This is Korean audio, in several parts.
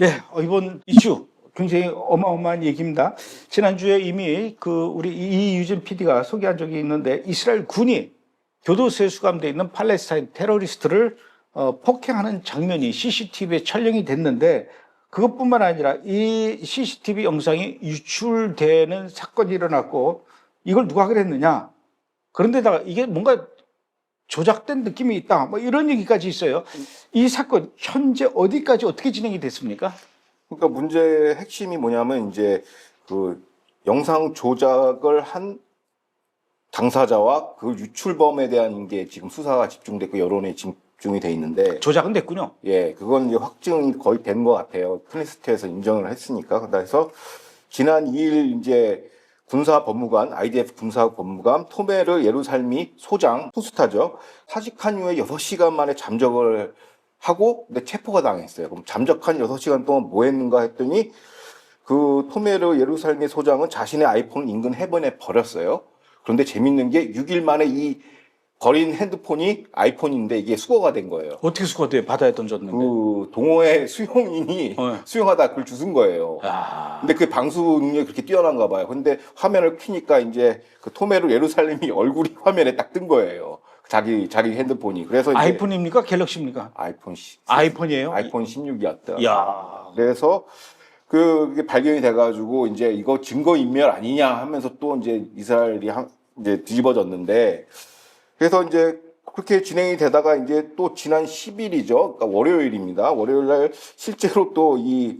예, 이번 이슈 굉장히 어마어마한 얘기입니다. 지난주에 이미 우리 이유진 PD가 소개한 적이 있는데 이스라엘 군이 교도소에 수감되어 있는 팔레스타인 테러리스트를 폭행하는 장면이 CCTV에 촬영이 됐는데 그것뿐만 아니라 이 CCTV 영상이 유출되는 사건이 일어났고 이걸 누가 그랬느냐? 그런데다가 이게 뭔가 조작된 느낌이 있다. 뭐 이런 얘기까지 있어요. 이 사건 현재 어디까지 어떻게 진행이 됐습니까? 그러니까 문제의 핵심이 뭐냐면 이제 그 영상 조작을 한 당사자와 그 유출범에 대한 게 지금 수사가 집중됐고 여론에 집중이 돼 있는데 조작은 됐군요. 예, 그건 이제 확증이 거의 된 것 같아요. 크네스트에서 인정을 했으니까. 그래서 지난 2일 이제 군사법무관, IDF 군사법무관 토메르 예루살미 소장, 포스타죠. 사직한 후에 6시간 만에 잠적을 하고 근데 체포가 당했어요. 그럼 잠적한 6시간 동안 뭐 했는가 했더니 그 토메르 예루살미 소장은 자신의 아이폰을 인근 해변에 버렸어요. 그런데 재밌는 게 6일 만에 이 버린 핸드폰이 아이폰인데 이게 수거가 된 거예요. 어떻게 수거돼? 바다에 던졌는데. 그 동호회 수용인이 수영하다 그걸 주운 거예요. 근데 그 방수 능력이 그렇게 뛰어난가 봐요. 근데 화면을 켜니까 이제 그 토메르 예루살렘이 얼굴이 화면에 딱 뜬 거예요. 자기 핸드폰이. 그래서 이제 아이폰입니까? 갤럭시입니까? 아이폰이에요? 아이폰 16이었다. 야. 그래서 그게 발견이 돼가지고 이제 이거 증거 인멸 아니냐 하면서 또 이제 이스라엘이 이제 뒤집어졌는데 그래서 이제 그렇게 진행이 되다가 이제 또 지난 10일이죠. 그러니까 월요일입니다. 월요일 날 실제로 또 이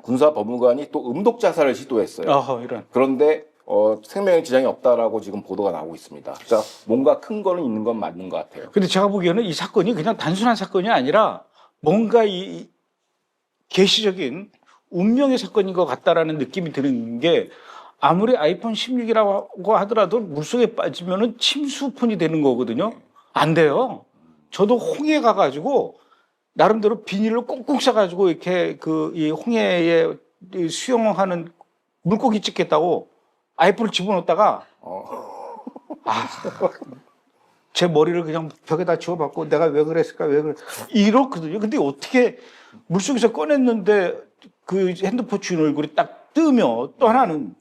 군사법무관이 또 음독 자살을 시도했어요. 이런. 그런데 생명에 지장이 없다라고 지금 보도가 나오고 있습니다. 그러니까 뭔가 큰 거는 있는 건 맞는 것 같아요. 근데 제가 보기에는 이 사건이 그냥 단순한 사건이 아니라 뭔가 이 계시적인 운명의 사건인 것 같다라는 느낌이 드는 게 아무리 아이폰 16이라고 하더라도 물속에 빠지면은 침수폰이 되는 거거든요. 안 돼요. 저도 홍해 가가지고 나름대로 비닐로 꽁꽁 싸가지고 이렇게 이 홍해에 수영하는 물고기 찍겠다고 아이폰을 집어넣었다가 제 머리를 그냥 벽에다 지워봤고 내가 왜 그랬을까 이렇거든요. 근데 어떻게 물속에서 꺼냈는데 그 핸드폰 주인 얼굴이 딱 뜨며 또 하나는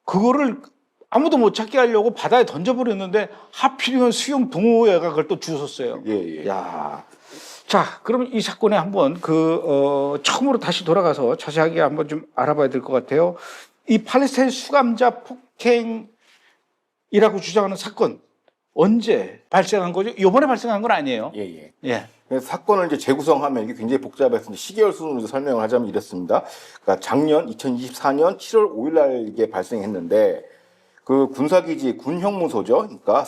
그거를 아무도 못 찾게 하려고 바다에 던져버렸는데 하필이면 수영 동호회가 그걸 또 주웠어요. 예. 야. 자, 그럼 이 사건에 한번 처음으로 다시 돌아가서 자세하게 한번 좀 알아봐야 될 것 같아요. 이 팔레스타인 수감자 폭행이라고 주장하는 사건 언제 발생한 거죠? 이번에 발생한 건 아니에요. 예. 그래서 사건을 이제 재구성하면 이게 굉장히 복잡해서 시계열 순으로 설명을 하자면 이렇습니다. 그러니까 작년 2024년 7월 5일 날 이게 발생했는데 그 군사기지 군형무소죠. 그러니까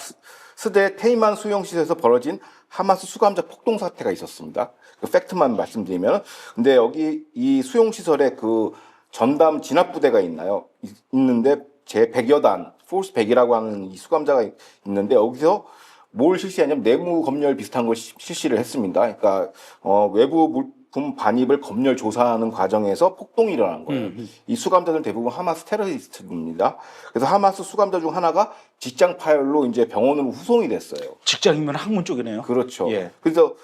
스데 테이만 수용시설에서 벌어진 하마스 수감자 폭동 사태가 있었습니다. 그 팩트만 말씀드리면 근데 여기 이 수용시설에 그 전담 진압부대가 있는데 제 100여 단 포스 100이라고 하는 이 수감자가 있는데 여기서 뭘 실시하냐면 내무 검열 비슷한 걸 실시를 했습니다. 그러니까 외부 물품 반입을 검열 조사하는 과정에서 폭동이 일어난 거예요. 이 수감자들 대부분 하마스 테러리스트입니다. 그래서 하마스 수감자 중 하나가 직장 파열로 이제 병원으로 후송이 됐어요. 직장이면 학문 쪽이네요. 그렇죠. 예. 그래서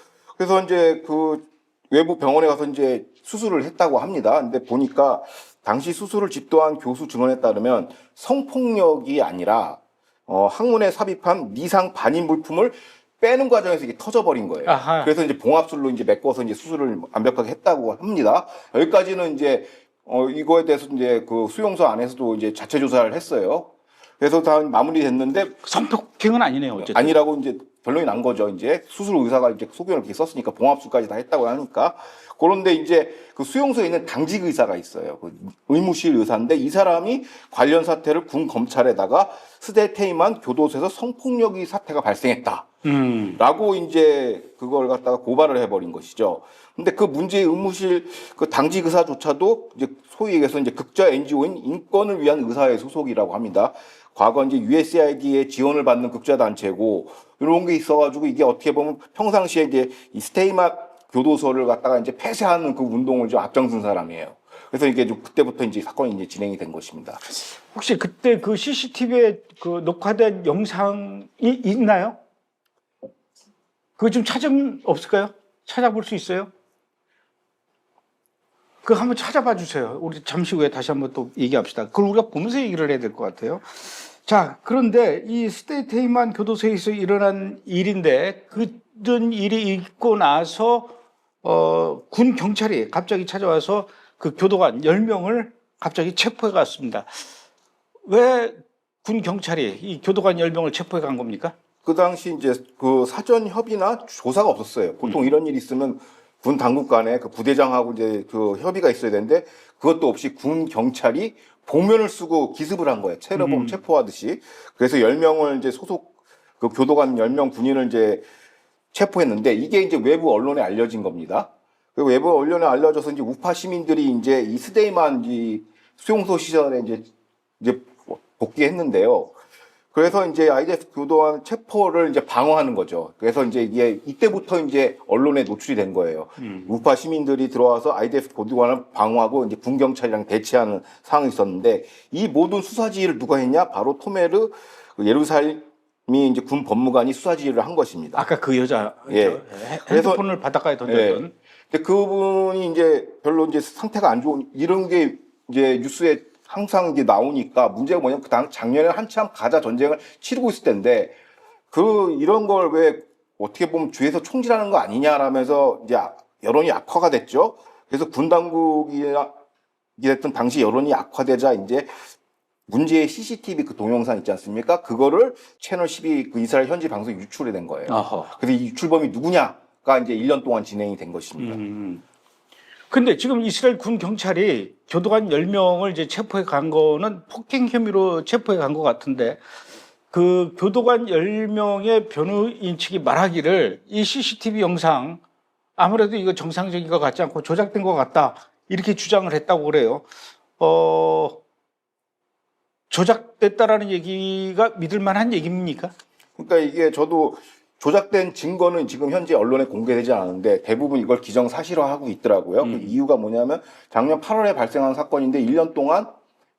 이제 그 외부 병원에 가서 이제 수술을 했다고 합니다. 근데 보니까 당시 수술을 집도한 교수 증언에 따르면 성폭력이 아니라 항문에 삽입한 미상 반입 물품을 빼는 과정에서 이게 터져버린 거예요. 그래서 이제 봉합술로 이제 메꿔서 이제 수술을 완벽하게 했다고 합니다. 여기까지는 이제 이거에 대해서 이제 그 수용소 안에서도 이제 자체 조사를 했어요. 그래서 다 마무리됐는데 성폭행은 아니네요. 어쨌든 아니라고 이제 결론이 난 거죠. 이제 수술 의사가 이제 소견을 이렇게 썼으니까 봉합술까지 다 했다고 하니까. 그런데 이제 그 수용소에 있는 당직 의사가 있어요. 그 의무실 의사인데 이 사람이 관련 사태를 군 검찰에다가 스데 테이만 교도소에서 성폭력이 사태가 발생했다. 라고 이제 그걸 갖다가 고발을 해버린 것이죠. 근데 그 문제의 의무실 그 당직 의사조차도 이제 소위 얘기해서 이제 극자 NGO인 인권을 위한 의사회 소속이라고 합니다. 과거 이제 USAID의 지원을 받는 극자 단체고 이런 게 있어가지고 이게 어떻게 보면 평상시에 이제 이 스테이마 교도소를 갖다가 이제 폐쇄하는 그 운동을 좀 앞장선 사람이에요. 그래서 이게 좀 그때부터 이제 사건이 이제 진행이 된 것입니다. 혹시 그때 그 CCTV에 그 녹화된 영상이 있나요? 그거 좀 없을까요? 찾아볼 수 있어요? 그거 한번 찾아봐 주세요. 우리 잠시 후에 다시 한번 또 얘기합시다. 그걸 우리가 보면서 얘기를 해야 될 것 같아요. 자, 그런데 이 스테이트헤이만 교도소에서 일어난 일인데 그런 일이 있고 나서 군 경찰이 갑자기 찾아와서 그 교도관 10명을 갑자기 체포해 갔습니다. 왜 군 경찰이 이 교도관 10명을 체포해 간 겁니까? 그 당시 이제 그 사전 협의나 조사가 없었어요. 보통 이런 일이 있으면 군 당국 간에 그 부대장하고 이제 그 협의가 있어야 되는데 그것도 없이 군 경찰이 복면을 쓰고 기습을 한 거예요. 체포범 체포하듯이. 그래서 10명을 이제 소속 그 교도관 10명 군인을 이제 체포했는데 이게 이제 외부 언론에 알려진 겁니다. 그 외부 언론에 알려져서 이제 우파 시민들이 이제 이 스데이만 이 수용소 시설에 이제 복귀했는데요. 그래서 이제 IDF 교도관 체포를 이제 방어하는 거죠. 그래서 이제 이게 이때부터 이제 언론에 노출이 된 거예요. 우파 시민들이 들어와서 IDF 교도관을 방어하고 이제 군 경찰이랑 대치하는 상황이 있었는데 이 모든 수사 지휘를 누가 했냐? 바로 토메르 그 예루살렘이 이제 군 법무관이 수사 지휘를 한 것입니다. 아까 그 여자 예. 핸드폰을 바닷가에 던졌던. 예. 근데 그분이 이제 별로 이제 상태가 안 좋은 이런 게 이제 뉴스에 항상 이제 나오니까 문제가 뭐냐면 그 당 작년에 한참 가자 전쟁을 치르고 있을 때인데 그 이런 걸 왜 어떻게 보면 주에서 총질하는 거 아니냐라면서 이제 여론이 악화가 됐죠. 그래서 군 당국이 됐던 당시 여론이 악화되자 이제 문제의 CCTV 그 동영상 있지 않습니까? 그거를 채널 12 그 이스라엘 현지 방송에 유출이 된 거예요. 어허. 그래서 이 유출범이 누구냐가 이제 1년 동안 진행이 된 것입니다. 근데 지금 이스라엘 군 경찰이 교도관 10명을 이제 체포해 간 거는 폭행 혐의로 체포해 간 것 같은데 그 교도관 10명의 변호인 측이 말하기를 이 CCTV 영상 아무래도 이거 정상적인 것 같지 않고 조작된 것 같다 이렇게 주장을 했다고 그래요. 조작됐다라는 얘기가 믿을 만한 얘기입니까? 그러니까 이게 저도 조작된 증거는 지금 현재 언론에 공개되지 않았는데 대부분 이걸 기정사실화하고 있더라고요. 그 이유가 뭐냐면 작년 8월에 발생한 사건인데 1년 동안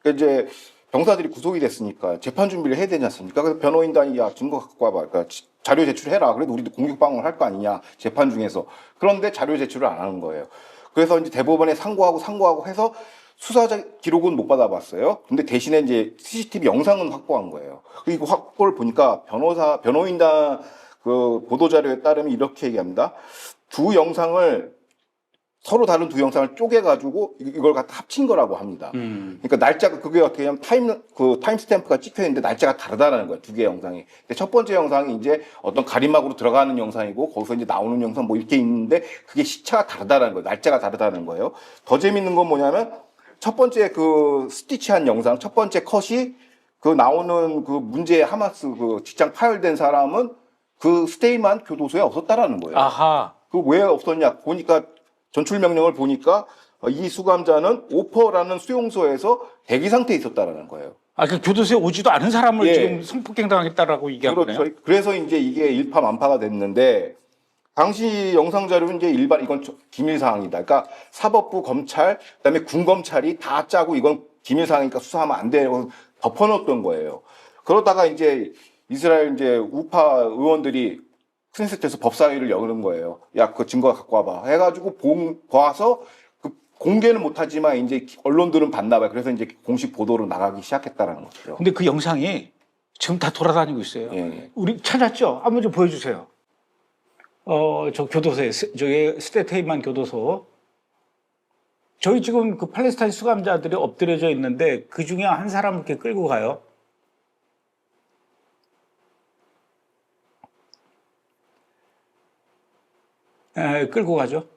이제 병사들이 구속이 됐으니까 재판 준비를 해야 되지 않습니까? 그래서 변호인단이 야 증거 갖고 와봐, 그러니까 자료 제출해라. 그래도 우리도 공격방어를 할 거 아니냐 재판 중에서. 그런데 자료 제출을 안 하는 거예요. 그래서 이제 대법원에 상고하고 해서 수사 기록은 못 받아봤어요. 근데 대신에 이제 CCTV 영상은 확보한 거예요. 그리고 확보를 보니까 변호인단 그 보도자료에 따르면 이렇게 얘기합니다. 서로 다른 두 영상을 쪼개가지고 이걸 갖다 합친 거라고 합니다. 그러니까 날짜가 그게 어떻게 하면 타임스탬프가 찍혀 있는데 날짜가 다르다는 거예요. 두 개의 영상이. 근데 첫 번째 영상이 이제 어떤 가림막으로 들어가는 영상이고 거기서 이제 나오는 영상 뭐 이렇게 있는데 그게 시차가 다르다는 거예요. 날짜가 다르다는 거예요. 더 재밌는 건 뭐냐면 첫 번째 그 스티치한 영상, 첫 번째 컷이 그 나오는 그 문제의 하마스 그 직장 파열된 사람은 그 스테이만 교도소에 없었다라는 거예요. 아하. 그 왜 없었냐 보니까 전출 명령을 보니까 이 수감자는 오퍼라는 수용소에서 대기 상태에 있었다라는 거예요. 아, 그 교도소에 오지도 않은 사람을 예. 지금 성폭행 당했다라고 얘기한 거네요. 그렇죠. 그래서 이제 이게 일파만파가 됐는데 당시 영상 자료는 이제 이건 기밀 사항이다. 그러니까 사법부 검찰 그다음에 군 검찰이 다 짜고 이건 기밀 사항이니까 수사하면 안 되고 덮어놓았던 거예요. 그러다가 이제 이스라엘 이제 우파 의원들이 크네셋에서 법사위를 여는 거예요. 야, 그 증거 갖고 와봐. 해가지고 봐서 그 공개는 못하지만 이제 언론들은 봤나 봐요. 그래서 이제 공식 보도로 나가기 시작했다라는 거죠. 근데 그 영상이 지금 다 돌아다니고 있어요. 예. 우리 찾았죠? 한번 좀 보여주세요. 저 교도소에, 저기 스테이트헤이만 교도소. 저희 지금 그 팔레스타인 수감자들이 엎드려져 있는데 그 중에 한 사람을 이렇게 끌고 가요. 끌고 가죠.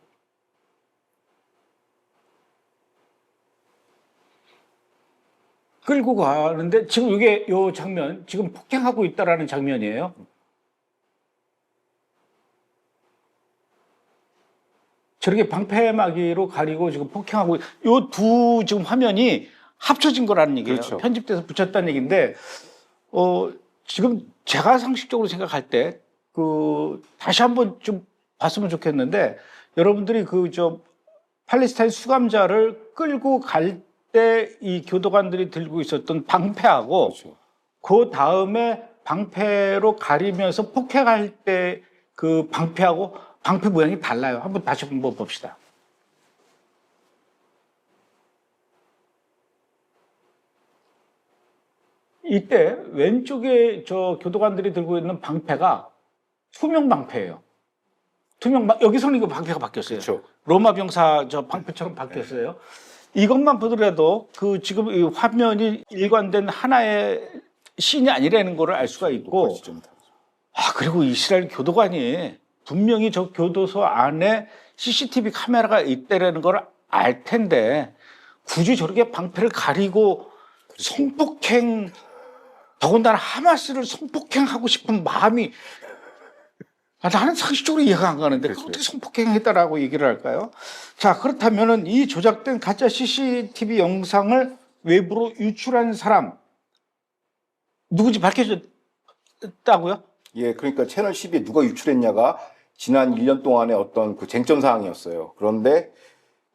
끌고 가는데 지금 이게 요 장면, 지금 폭행하고 있다라는 장면이에요. 저렇게 방패막이로 가리고 지금 폭행하고 요 두 지금 화면이 합쳐진 거라는 얘기예요. 그렇죠. 편집돼서 붙였다는 얘기인데 지금 제가 상식적으로 생각할 때 다시 한번 좀 봤으면 좋겠는데 여러분들이 팔레스타인 수감자를 끌고 갈 때 이 교도관들이 들고 있었던 방패하고 그렇죠. 그 다음에 방패로 가리면서 폭행할 때 그 방패하고 방패 모양이 달라요. 다시 한번 봅시다. 이때 왼쪽에 저 교도관들이 들고 있는 방패가 투명 방패예요. 여기서는 이거 방패가 바뀌었어요. 그렇죠. 로마 병사 저 방패처럼 바뀌었어요. 이것만 보더라도 그 지금 이 화면이 일관된 하나의 씬이 아니라는 거를 알 수가 있고, 그리고 이스라엘 교도관이 분명히 저 교도소 안에 CCTV 카메라가 있다라는 걸 알 텐데 굳이 저렇게 방패를 가리고 성폭행, 더군다나 하마스를 성폭행하고 싶은 마음이 나는 상식적으로 이해가 안 가는데 그걸 어떻게 성폭행했다라고 얘기를 할까요? 자, 그렇다면은 이 조작된 가짜 CCTV 영상을 외부로 유출한 사람 누군지 밝혀졌다고요? 예, 그러니까 채널 12에 누가 유출했냐가 지난 1년 동안의 어떤 그 쟁점 사항이었어요. 그런데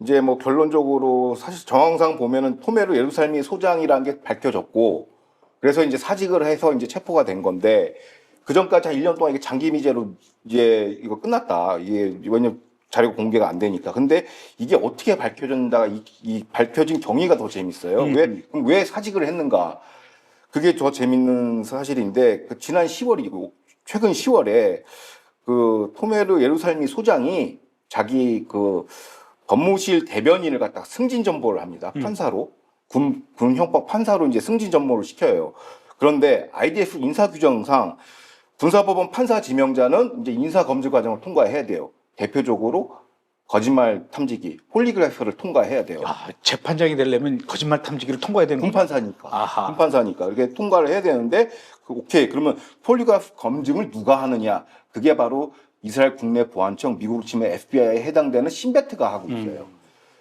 이제 뭐 결론적으로 사실 정황상 보면은 토메르 예루살미 소장이라는 게 밝혀졌고, 그래서 이제 사직을 해서 이제 체포가 된 건데, 그 전까지 한 1년 동안 이게 장기 미제로 이제 이거 끝났다. 이게 왜냐면 자료가 공개가 안 되니까. 근데 이게 어떻게 밝혀졌는가, 이 밝혀진 경위가 더 재밌어요. 그럼 왜 사직을 했는가? 그게 더 재밌는 사실인데, 그 지난 10월이고, 최근 10월에 그 토메르 예루살미 소장이 자기 그 법무실 대변인을 갖다가 승진 전보를 합니다. 판사로. 군 형법 판사로 이제 승진 전보를 시켜요. 그런데 IDF 인사규정상 군사법원 판사 지명자는 이제 인사검증 과정을 통과해야 돼요. 대표적으로 거짓말 탐지기, 폴리그래프를 통과해야 돼요. 재판장이 되려면 거짓말 탐지기를 통과해야 되는 거예요? 군판사니까. 군판사니까. 이렇게 통과를 해야 되는데, 오케이. 그러면 폴리그래프 검증을 누가 하느냐? 그게 바로 이스라엘 국내 보안청, 미국으로 치면 FBI에 해당되는 신베트가 하고 있어요.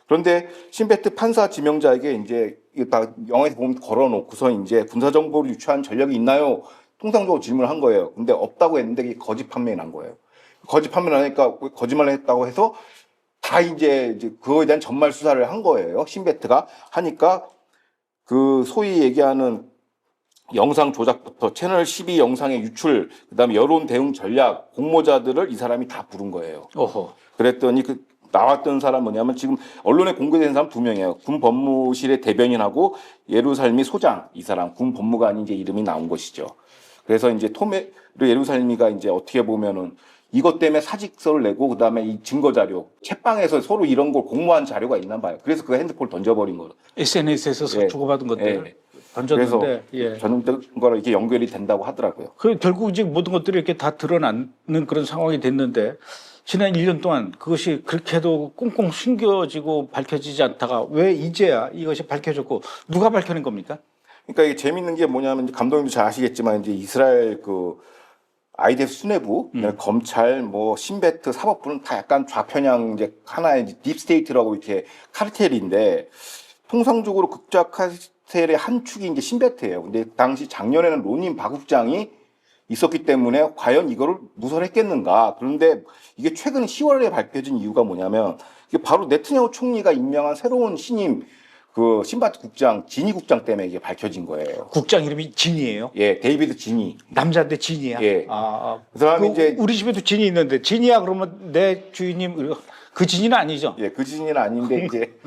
그런데 신베트 판사 지명자에게 이제 다 영화에서 보면 걸어놓고서 이제 군사정보를 유출한 전력이 있나요? 통상적으로 질문을 한 거예요. 근데 없다고 했는데 이게 거짓 판명이 난 거예요. 거짓 판명을 하니까 거짓말을 했다고 해서 다 이제 그거에 대한 전말 수사를 한 거예요. 신베트가 하니까 그 소위 얘기하는 영상 조작부터 채널 12 영상의 유출, 그다음에 여론 대응 전략, 공모자들을 이 사람이 다 부른 거예요. 그랬더니 그 나왔던 사람 뭐냐면 지금 언론에 공개된 사람 2명이에요. 군 법무실의 대변인하고 예루살미 소장, 이 사람 군 법무관이 이제 이름이 나온 것이죠. 그래서 이제 토메르 예루살미가 이제 어떻게 보면은 이것 때문에 사직서를 내고 그다음에 이 증거 자료, 채방에서 서로 이런 걸 공모한 자료가 있나 봐요. 그래서 그 핸드폰을 던져버린 거예요. SNS에서 주고받은 것들 던졌는데, 저는 거랑 이렇게 연결이 된다고 하더라고요. 결국 이제 모든 것들이 이렇게 다 드러나는 그런 상황이 됐는데, 지난 1년 동안 그것이 그렇게도 꽁꽁 숨겨지고 밝혀지지 않다가 왜 이제야 이것이 밝혀졌고 누가 밝혀낸 겁니까? 그러니까 이게 재밌는 게 뭐냐면 감독님도 잘 아시겠지만 이제 이스라엘 그 IDF 수뇌부, 검찰, 뭐 신베트, 사법부는 다 약간 좌편향 이제 하나의 딥스테이트라고 이렇게 카르텔인데, 통상적으로 극좌 카르텔의 한 축이 이제 신베트예요. 근데 당시 작년에는 로닌 박국장이 있었기 때문에 과연 이거를 누설했겠는가? 그런데 이게 최근 10월에 밝혀진 이유가 뭐냐면 이게 바로 네트냐후 총리가 임명한 새로운 신임 그 신바트 국장, 지니 국장 때문에 이게 밝혀진 거예요. 국장 이름이 진이에요? 예, 데이비드 지니. 남자인데 진이야? 예. 그 사람이 이제 우리 집에도 진이 있는데 진이야 그러면 내 주인님 그 진이는 아니죠? 예, 그 진이는 아닌데 이제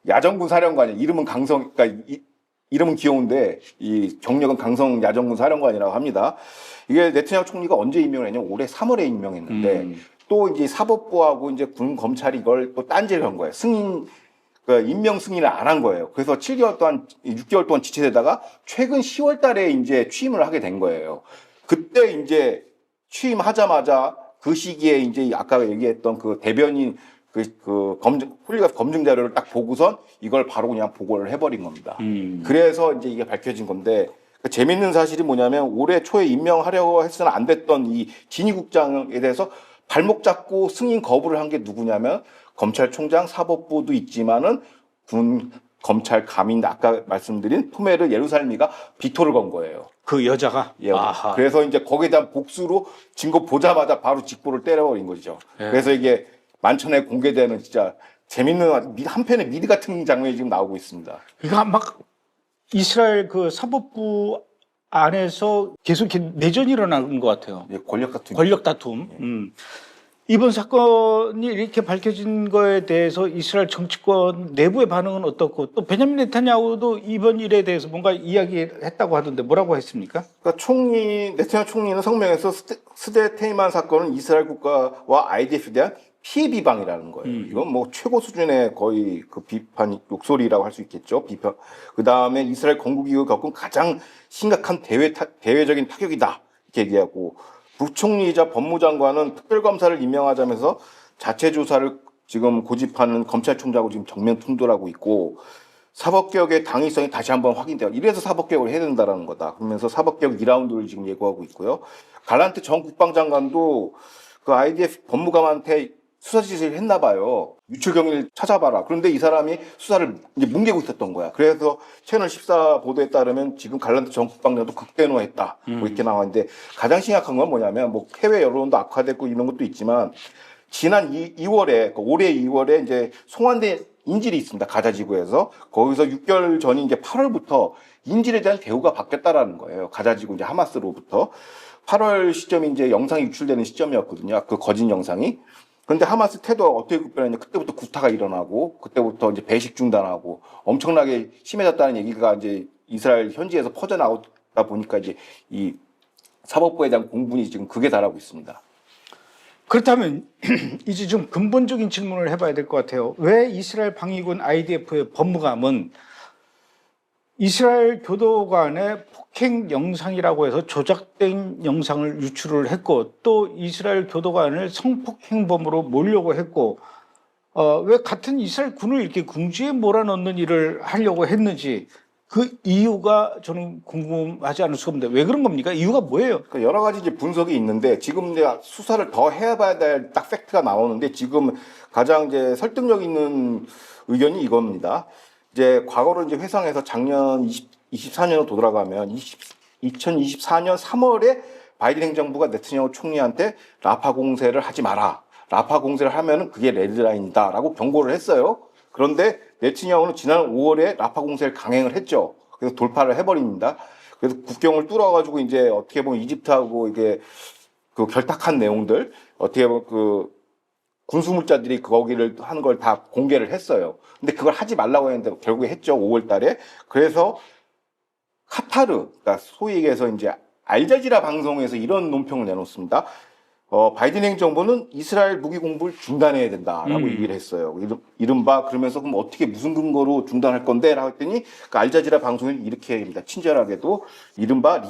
야전군 사령관이에요. 이름은 강성, 그러니까 이름은 귀여운데 이 경력은 강성 야전군 사령관이라고 합니다. 이게 네트냐후 총리가 언제 임명을 했냐면 올해 3월에 임명했는데 또 이제 사법부하고 이제 군 검찰이 이걸 또 딴지를 한 거예요. 임명 승인을 안 한 거예요. 그래서 6개월 동안 지체되다가 최근 10월 달에 이제 취임을 하게 된 거예요. 그때 이제 취임하자마자 그 시기에 이제 아까 얘기했던 그 대변인 폴리그래프 검증 자료를 딱 보고선 이걸 바로 그냥 보고를 해버린 겁니다. 그래서 이제 이게 밝혀진 건데, 재밌는 사실이 뭐냐면 올해 초에 임명하려고 했으나 안 됐던 이 지니 국장에 대해서 발목 잡고 승인 거부를 한 게 누구냐면 검찰총장, 사법부도 있지만은 군 검찰 감인 아까 말씀드린 토메르 예루살미가 비토를 건 거예요. 그 여자가? 예. 그래서 이제 거기에 대한 복수로 증거 보자마자 바로 직보를 때려버린 거죠. 그래서 이게 만천에 공개되는 진짜 재밌는 한편의 미드 같은 장면이 지금 나오고 있습니다. 그러니까 막 이스라엘 그 사법부 안에서 계속 이렇게 내전이 일어나는 것 같아요. 예, 권력 다툼. 권력 다툼. 이번 사건이 이렇게 밝혀진 거에 대해서 이스라엘 정치권 내부의 반응은 어떻고 또 베냐민 네타냐후도 이번 일에 대해서 뭔가 이야기했다고 하던데 뭐라고 했습니까? 그러니까 네타냐후 총리는 성명에서 스데 테이만 사건은 이스라엘 국가와 IDF에 대한 피해 비방이라는 거예요. 이건 뭐 최고 수준의 거의 그 비판 욕설이라고 할 수 있겠죠. 비판. 그 다음에 이스라엘 건국이후 겪은 가장 심각한 대외적인 타격이다 이렇게 얘기하고, 부총리이자 법무장관은 특별검사를 임명하자면서 자체 조사를 지금 고집하는 검찰총장하고 지금 정면 충돌하고 있고, 사법개혁의 당위성이 다시 한번 확인돼요. 이래서 사법개혁을 해야 된다는 거다. 그러면서 사법개혁 2라운드를 지금 예고하고 있고요. 갈란트 전 국방장관도 그 IDF 법무감한테 수사 지시를 했나 봐요. 유출 경위를 찾아봐라. 그런데 이 사람이 수사를 이제 뭉개고 있었던 거야. 그래서 채널 14 보도에 따르면 지금 갈란트 전 국방장도 극대노했다. 뭐 이렇게 나왔는데, 가장 심각한 건 뭐냐면 뭐 해외 여론도 악화됐고 이런 것도 있지만, 지난 2월에 올해 2월에 이제 송환된 인질이 있습니다. 가자 지구에서. 거기서 6개월 전인 이제 8월부터 인질에 대한 대우가 바뀌었다라는 거예요. 가자 지구 이제 하마스로부터. 8월 시점이 이제 영상이 유출되는 시점이었거든요. 그 거짓 영상이. 그런데 하마스 태도가 어떻게 급변했냐. 그때부터 구타가 일어나고, 그때부터 이제 배식 중단하고 엄청나게 심해졌다는 얘기가 이제 이스라엘 현지에서 퍼져나오다 보니까 이제 이 사법부에 대한 공분이 지금 극에 달하고 있습니다. 그렇다면 이제 좀 근본적인 질문을 해봐야 될 것 같아요. 왜 이스라엘 방위군 IDF의 법무감은 이스라엘 교도관의 폭행 영상이라고 해서 조작된 영상을 유출을 했고, 또 이스라엘 교도관을 성폭행범으로 몰려고 했고, 왜 같은 이스라엘 군을 이렇게 궁지에 몰아넣는 일을 하려고 했는지, 그 이유가 저는 궁금하지 않을 수가 없는데 왜 그런 겁니까? 이유가 뭐예요? 그러니까 여러 가지 이제 분석이 있는데, 지금 이제 수사를 더 해봐야 될 딱 팩트가 나오는데, 지금 가장 이제 설득력 있는 의견이 이겁니다. 이제 과거로 이제 회상해서 작년 24년으로 돌아가면 2024년 3월에 바이든 행정부가 네타냐후 총리한테 라파 공세를 하지 마라. 라파 공세를 하면은 그게 레드라인이다라고 경고를 했어요. 그런데 네타냐후는 지난 5월에 라파 공세를 강행을 했죠. 그래서 돌파를 해버립니다. 그래서 국경을 뚫어가지고 이제 어떻게 보면 이집트하고 이게 그 결탁한 내용들, 어떻게 보면 그 군수물자들이 거기를 하는 걸 다 공개를 했어요. 근데 그걸 하지 말라고 했는데 결국에 했죠. 5월 달에. 그래서 카타르, 그러니까 소위 얘기해서 이제 알자지라 방송에서 이런 논평을 내놓습니다. 바이든 행정부는 이스라엘 무기 공부를 중단해야 된다라고 얘기를 했어요. 이른바 그러면서 그럼 어떻게 무슨 근거로 중단할 건데? 라고 했더니 그 알자지라 방송에는 이렇게 얘기합니다. 친절하게도 이른바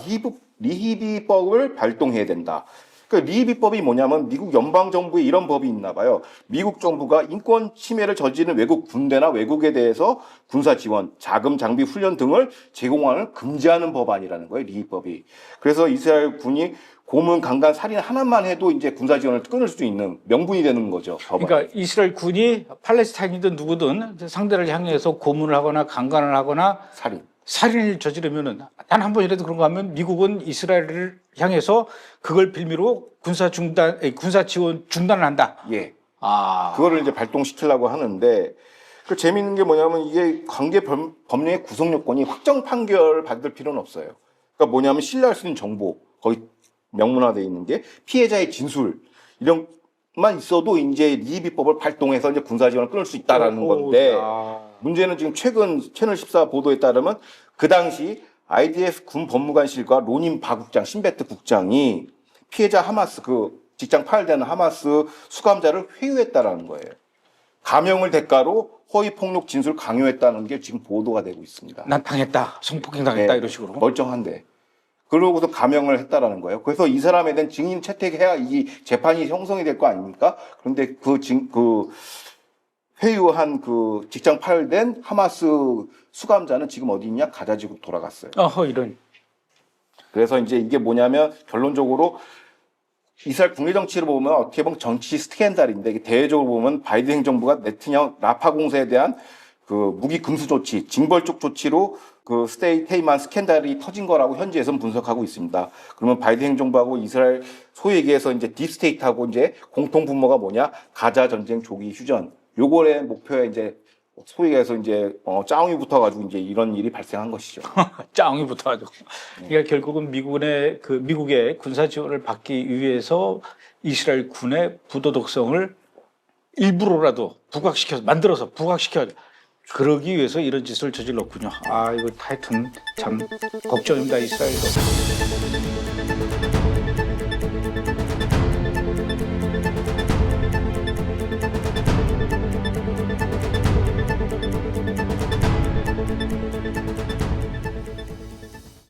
리히비법을 발동해야 된다. 그 리히비법이 뭐냐면 미국 연방정부에 이런 법이 있나 봐요. 미국 정부가 인권 침해를 저지르는 외국 군대나 외국에 대해서 군사 지원, 자금, 장비, 훈련 등을 제공하는 금지하는 법안이라는 거예요. 리히법이. 그래서 이스라엘 군이 고문, 강간, 살인 하나만 해도 이제 군사 지원을 끊을 수 있는 명분이 되는 거죠. 법안. 그러니까 이스라엘 군이 팔레스타인이든 누구든 상대를 향해서 고문을 하거나 강간을 하거나 살인을 저지르면은 단 한 번이라도 그런 거 하면 미국은 이스라엘을 향해서 그걸 빌미로 군사 지원 중단을 한다. 예. 그거를 이제 발동시키려고 하는데, 그 재미있는 게 뭐냐면 이게 관계 법령의 구성 요건이 확정 판결 받을 필요는 없어요. 그러니까 뭐냐면 신뢰할 수 있는 정보, 거의 명문화되어 있는 게 피해자의 진술 이런 만 있어도 이제 리히비법을 발동해서 이제 군사 지원을 끊을 수 있다라는 건데, 문제는 지금 최근 채널 14 보도에 따르면 그 당시 IDF 군 법무관실과 로닌 바국장, 신베트 국장이 피해자 하마스 그 직장 파열되는 하마스 수감자를 회유했다라는 거예요. 감형을 대가로 허위 폭력 진술 강요했다는 게 지금 보도가 되고 있습니다. 난 당했다, 성폭행 당했다, 네, 이런 식으로. 멀쩡한데. 그러고서 감형을 했다라는 거예요. 그래서 이 사람에 대한 증인 채택해야 이 재판이 형성이 될 거 아닙니까? 그런데 그 회유한 그 직장 파열된 하마스 수감자는 지금 어디 있냐? 가자지구 돌아갔어요. 이런. 그래서 이제 이게 뭐냐면 결론적으로 이스라엘 국내 정치를 보면 어떻게 보면 정치 스캔들인데, 이게 대외적으로 보면 바이든 행정부가 네타냐후 라파 공세에 대한 그 무기 금수 조치, 징벌적 조치로 그 스데이 테이만 스캔들이 터진 거라고 현지에서는 분석하고 있습니다. 그러면 바이든 행정부하고 이스라엘 소위 얘기해서 이제 딥스테이트하고 이제 공통 분모가 뭐냐? 가자 전쟁 조기 휴전. 요거의 목표에 이제 소위 해서 이제 짜웅이 붙어가지고 이제 이런 일이 발생한 것이죠. 짱이 붙어가지고. 그러니까 결국은 미국의 군사 지원을 받기 위해서 이스라엘 군의 부도덕성을 일부러라도 만들어서 부각시켜 그러기 위해서 이런 짓을 저질렀군요. 아, 이거 하여튼 참 걱정입니다, 이스라엘도.